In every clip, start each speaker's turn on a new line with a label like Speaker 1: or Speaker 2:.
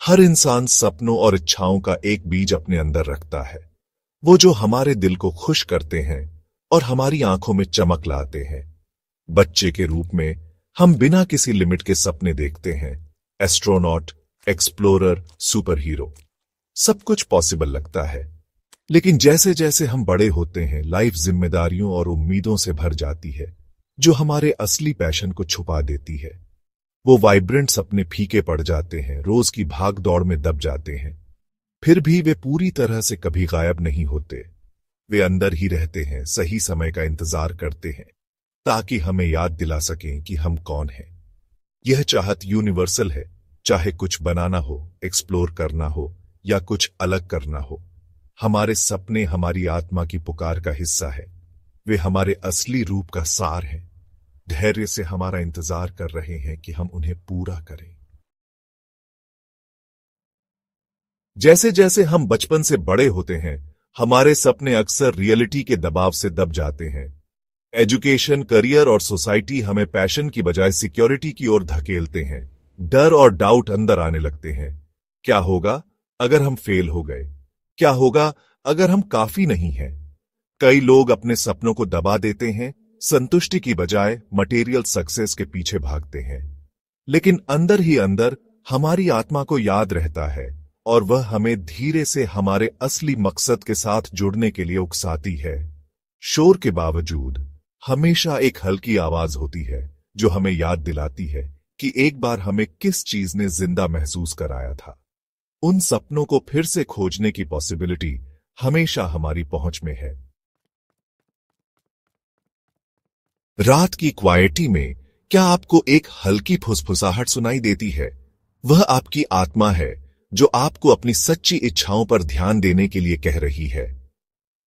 Speaker 1: हर इंसान सपनों और इच्छाओं का एक बीज अपने अंदर रखता है, वो जो हमारे दिल को खुश करते हैं और हमारी आंखों में चमक लाते हैं। बच्चे के रूप में हम बिना किसी लिमिट के सपने देखते हैं, एस्ट्रोनॉट, एक्सप्लोरर, सुपर हीरो, सब कुछ पॉसिबल लगता है। लेकिन जैसे जैसे हम बड़े होते हैं, लाइफ जिम्मेदारियों और उम्मीदों से भर जाती है, जो हमारे असली पैशन को छुपा देती है। वो वाइब्रेंट सपने फीके पड़ जाते हैं, रोज की भाग दौड़ में दब जाते हैं। फिर भी वे पूरी तरह से कभी गायब नहीं होते। वे अंदर ही रहते हैं, सही समय का इंतजार करते हैं, ताकि हमें याद दिला सकें कि हम कौन हैं। यह चाहत यूनिवर्सल है, चाहे कुछ बनाना हो, एक्सप्लोर करना हो या कुछ अलग करना हो। हमारे सपने हमारी आत्मा की पुकार का हिस्सा है। वे हमारे असली रूप का सार हैं, धैर्य से हमारा इंतजार कर रहे हैं कि हम उन्हें पूरा करें। जैसे जैसे हम बचपन से बड़े होते हैं, हमारे सपने अक्सर रियलिटी के दबाव से दब जाते हैं। एजुकेशन, करियर और सोसाइटी हमें पैशन की बजाय सिक्योरिटी की ओर धकेलते हैं। डर और डाउट अंदर आने लगते हैं। क्या होगा अगर हम फेल हो गए? क्या होगा अगर हम काफी नहीं हैं? कई लोग अपने सपनों को दबा देते हैं, संतुष्टि की बजाय मटेरियल सक्सेस के पीछे भागते हैं। लेकिन अंदर ही अंदर हमारी आत्मा को याद रहता है और वह हमें धीरे से हमारे असली मकसद के साथ जुड़ने के लिए उकसाती है। शोर के बावजूद हमेशा एक हल्की आवाज होती है जो हमें याद दिलाती है कि एक बार हमें किस चीज ने जिंदा महसूस कराया था। उन सपनों को फिर से खोजने की पॉसिबिलिटी हमेशा हमारी पहुंच में है। रात की क्वाइटी में क्या आपको एक हल्की फुसफुसाहट सुनाई देती है? वह आपकी आत्मा है जो आपको अपनी सच्ची इच्छाओं पर ध्यान देने के लिए कह रही है।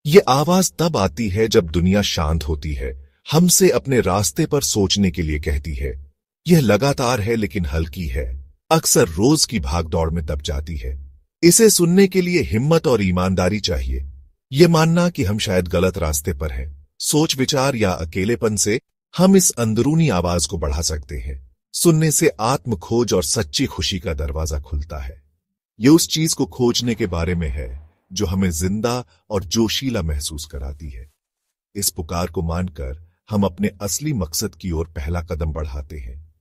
Speaker 1: यह आवाज तब आती है जब दुनिया शांत होती है, हमसे अपने रास्ते पर सोचने के लिए कहती है। यह लगातार है लेकिन हल्की है, अक्सर रोज की भागदौड़ में दब जाती है। इसे सुनने के लिए हिम्मत और ईमानदारी चाहिए। यह मानना कि हम शायद गलत रास्ते पर हैं। सोच विचार या अकेलेपन से हम इस अंदरूनी आवाज को बढ़ा सकते हैं। सुनने से आत्म खोज और सच्ची खुशी का दरवाजा खुलता है। ये उस चीज को खोजने के बारे में है जो हमें जिंदा और जोशीला महसूस कराती है। इस पुकार को मानकर हम अपने असली मकसद की ओर पहला कदम बढ़ाते हैं।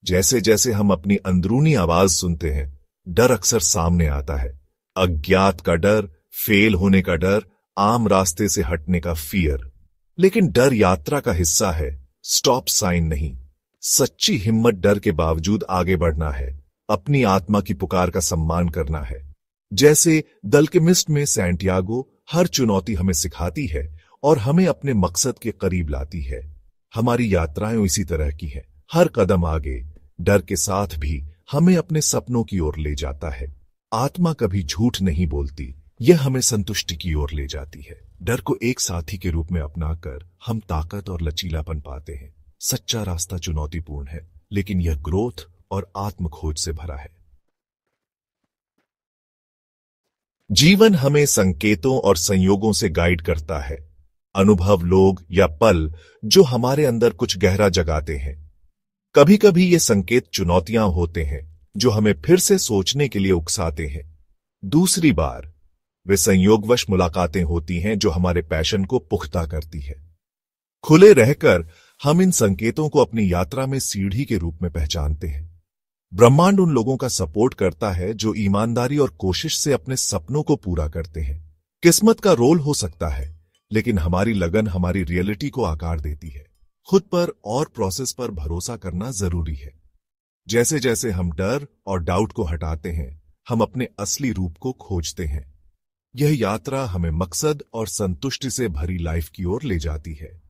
Speaker 1: जैसे जैसे हम अपनी अंदरूनी आवाज सुनते हैं, डर अक्सर सामने आता है। अज्ञात का डर, फेल होने का डर, आम रास्ते से हटने का फियर। लेकिन डर यात्रा का हिस्सा है, स्टॉप साइन नहीं। सच्ची हिम्मत डर के बावजूद आगे बढ़ना है, अपनी आत्मा की पुकार का सम्मान करना है। जैसे द अल्केमिस्ट में सैंटियागो, हर चुनौती हमें सिखाती है और हमें अपने मकसद के करीब लाती है। हमारी यात्राएं इसी तरह की हैं। हर कदम आगे डर के साथ भी हमें अपने सपनों की ओर ले जाता है। आत्मा कभी झूठ नहीं बोलती, यह हमें संतुष्टि की ओर ले जाती है। डर को एक साथी के रूप में अपनाकर हम ताकत और लचीलापन पाते हैं। सच्चा रास्ता चुनौतीपूर्ण है, लेकिन यह ग्रोथ और आत्म खोज से भरा है। जीवन हमें संकेतों और संयोगों से गाइड करता है। अनुभव, लोग या पल जो हमारे अंदर कुछ गहरा जगाते हैं। कभी कभी ये संकेत चुनौतियां होते हैं जो हमें फिर से सोचने के लिए उकसाते हैं। दूसरी बार वे संयोगवश मुलाकातें होती हैं जो हमारे पैशन को पुख्ता करती है। खुले रहकर हम इन संकेतों को अपनी यात्रा में सीढ़ी के रूप में पहचानते हैं। ब्रह्मांड उन लोगों का सपोर्ट करता है जो ईमानदारी और कोशिश से अपने सपनों को पूरा करते हैं। किस्मत का रोल हो सकता है, लेकिन हमारी लगन हमारी रियलिटी को आकार देती है। खुद पर और प्रोसेस पर भरोसा करना जरूरी है। जैसे जैसे हम डर और डाउट को हटाते हैं, हम अपने असली रूप को खोजते हैं। यह यात्रा हमें मकसद और संतुष्टि से भरी लाइफ की ओर ले जाती है।